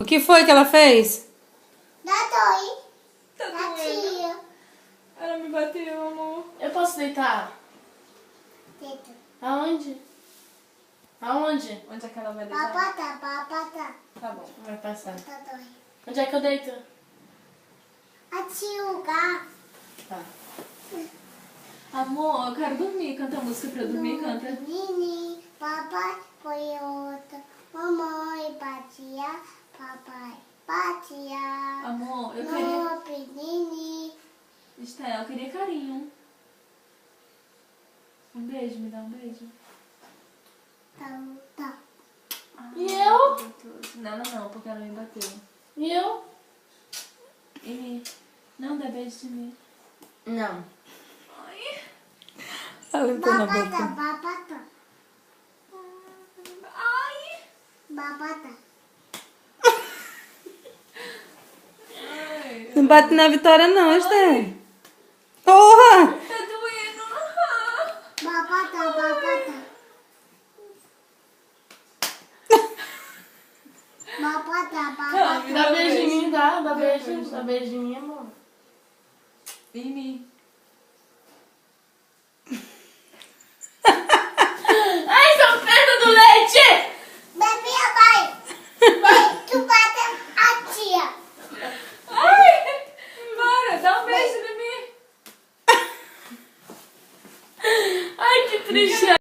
O que foi que ela fez? Tá doendo. Ela me bateu, amor. Eu posso deitar? Aonde? Aonde? Onde é que ela vai deitar? Tá bom. Vai passar. Onde é que eu deito? Tá. Amor, eu quero dormir. Canta a música pra eu dormir, canta. Papai foi outra. Mamãe batia. Papai batia. Amor, eu queria... No pequenininho. Estela, eu queria carinho. Um beijo, me dá um beijo. Tá. E eu? Não, porque ela me bateu. E eu? E mim? Não, dá beijo de mim. Não. Ai. Ela entrou na boca. Ai. Não bate na Vitória não, Esther. Porra! Tá doendo. Dá beijo em mim, dá beijo em mim, amor. E mim?